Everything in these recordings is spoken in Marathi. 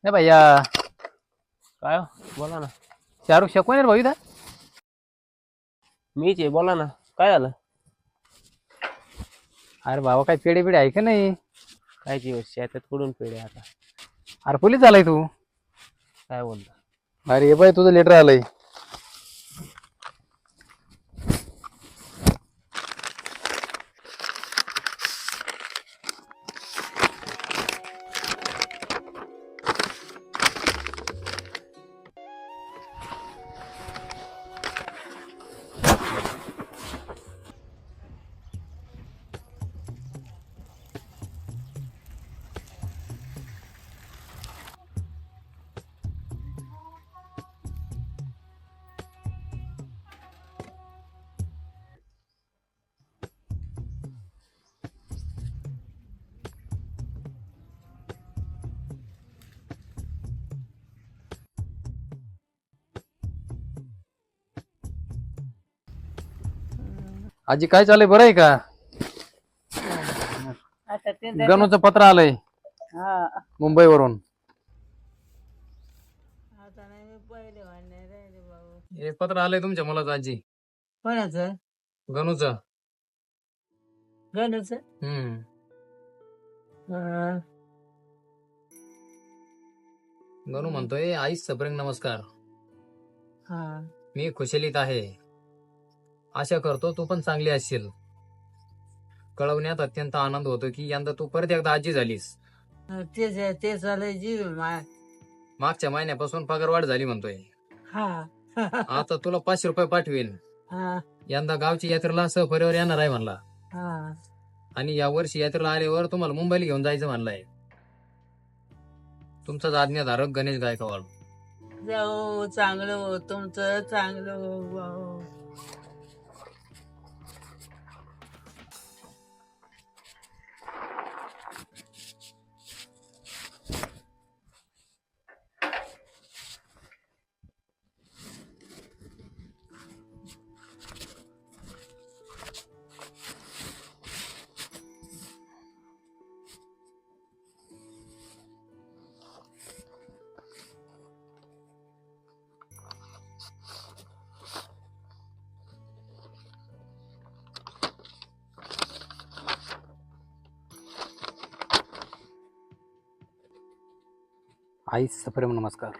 नाही भैया. काय हो? बोला ना. शाहरुख शेख भाऊ इथं. मीच आहे, बोला ना. काय झालं? अरे बाबा काही पेढे बिडे आहे का नाही? काय दिवस शेतात कुठून पेढे आता? अरे पोलीस झालाय तू. काय बोलता? अरे हे बाय तुझं लेटर आलंय. आजी काय चाललंय, बरं आहे का? आता ते गणूचं पत्र आलंय हा मुंबईवरून. आता नाही मी पहिले म्हणणे राहिले भाऊ. हे पत्र आलंय तुमच्या मुलाचं आजी. कोणाचं? गणूचं. गणूच. गणू म्हणतोय, आईस सप्रेम नमस्कार. हा मी खुशालीत आहे. आशा करतो तू पण चांगली असशील. कळवण्यात अत्यंत आनंद होतो की यंदा तू परत एकदा आजी झालीस. तेच ते चालय जीव मागच्या महिन्यापासून पगारवाढ झाली म्हणतोय. हा आता तुला 500 रुपये पाठवेन. हा यंदा गावची यात्रेला सहपरिवार येणार आहे म्हणला. हा आणि या वर्षी यात्रेला आल्यावर तुम्हाला मुंबईला घेऊन जायचं म्हणलंय. तुमचाच आज्ञाधारक गणेश गायकवाड. जाऊ चांगलं हो, तुमचं चांगलं हो भाऊ. आई सप्रेम नमस्कार.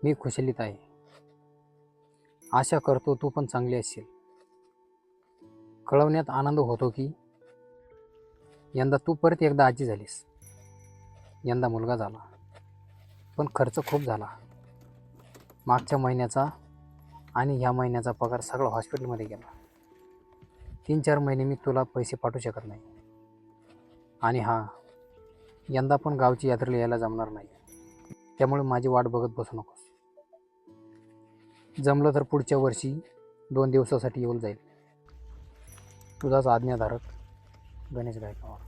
मी खुशालीत आहे. आशा करतो तू पण चांगली असशील. कळवण्यात आनंद होतो की यंदा तू परत एकदा आजी झालीस. यंदा मुलगा झाला, पण खर्च खूप झाला. मागच्या महिन्याचा आणि ह्या महिन्याचा पगार सगळा हॉस्पिटलमध्ये गेला. 3-4 महिने मी तुला पैसे पाठवू शकत नाही. आणि हा, यंदा पण गावची यात्रेला यायला जमणार नाही. त्यामुळे माझी वाट बघत बसू नकोस. जमलं तर पुढच्या वर्षी 2 दिवसासाठी येऊन जाईल. तुझाच आज्ञाधारक गणेश गायकवाड.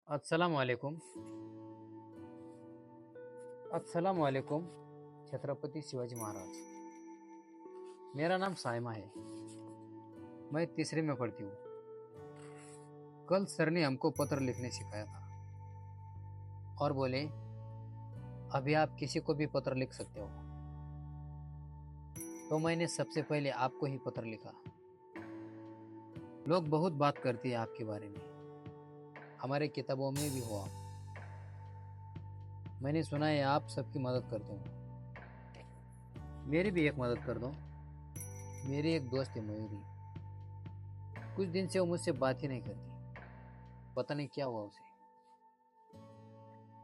अस्सलाम वालेकुम. अस्सलाम वालेकुम छत्रपति शिवाजी महाराज. मेरा नाम साइमा है. मैं तीसरे में पढ़ती हूँ. कल सर ने हमको पत्र लिखने सिखाया था और बोले अभी आप किसी को भी पत्र लिख सकते हो. तो मैंने सबसे पहले आपको ही पत्र लिखा. लोग बहुत बात करती है आपके बारे में, हमारे किताबों में भी हो आप. मैंने सुना है आप सबकी मदद करते हो. मेरी भी एक मदद कर दो. मेरी एक दोस्त है मयूरी. कुछ दिन से वो मुझसे बात ही नहीं करती. पता नहीं क्या हुआ उसे.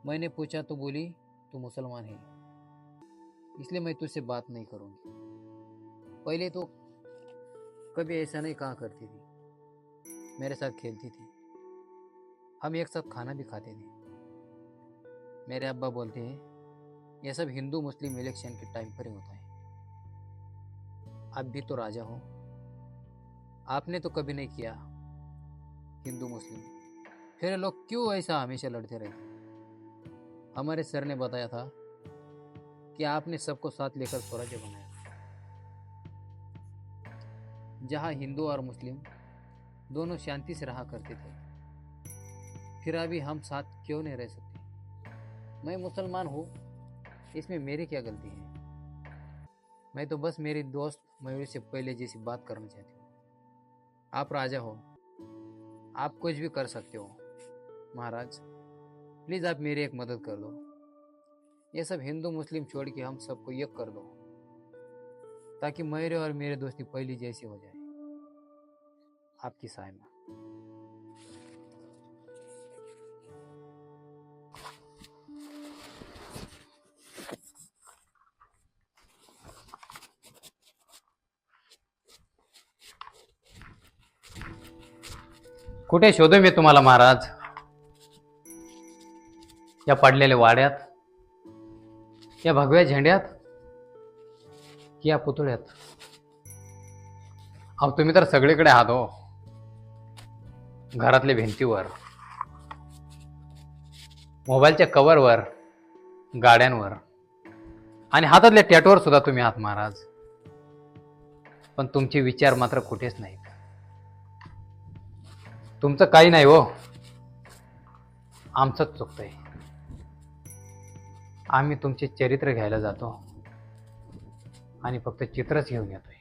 मैंने पूछा तो बोली तू मुसलमान है इसलिए मैं तुझसे बात नहीं करूँगी. पहले तो कभी ऐसा नहीं कहा करती थी. मेरे साथ खेलती थी. हम एक साथ खाना भी खाते थे. मेरे अब्बा बोलते हैं यह सब हिंदू मुस्लिम इलेक्शन के टाइम पर ही होता है. आप भी तो राजा हो. आपने तो कभी नहीं किया हिंदू मुस्लिम. फिर लोग क्यों ऐसा हमेशा लड़ते रहते. हमारे सर ने बताया था कि आपने सबको साथ लेकर स्वराज्य बनाया जहाँ हिंदू और मुस्लिम दोनों शांति से रहा करते थे. फिर अभी हम साथ क्यों नहीं रह सकते. मैं मुसलमान हूँ इसमें मेरी क्या गलती है. मैं तो बस मेरी दोस्त मयूरी से पहले जैसी बात करना चाहती हूँ. आप राजा हो, आप कुछ भी कर सकते हो. महाराज प्लीज़ आप मेरी एक मदद कर दो. ये सब हिंदू मुस्लिम छोड़ के हम सबको एक कर दो ताकि मेरे और मेरे दोस्ती पहली जैसी हो जाए. आपकी साइमा. कुठे शोधू मी तुम्हाला महाराज. या पडलेल्या वाड्यात, या भगव्या झेंड्यात, या पुतळ्यात. अहो तुम्ही तर सगळीकडे आहात हो. घरातल्या भिंतीवर, मोबाईलच्या कव्हरवर, गाड्यांवर आणि हातातल्या टॅटूवर सुद्धा तुम्ही आहात महाराज. पण तुमचे विचार मात्र कुठेच नाहीत. तुमचं काही नाही हो. आमचंच चुकतंय. आम्ही तुमचे चरित्र घ्यायला जातो आणि फक्त चित्रच घेऊन येतो.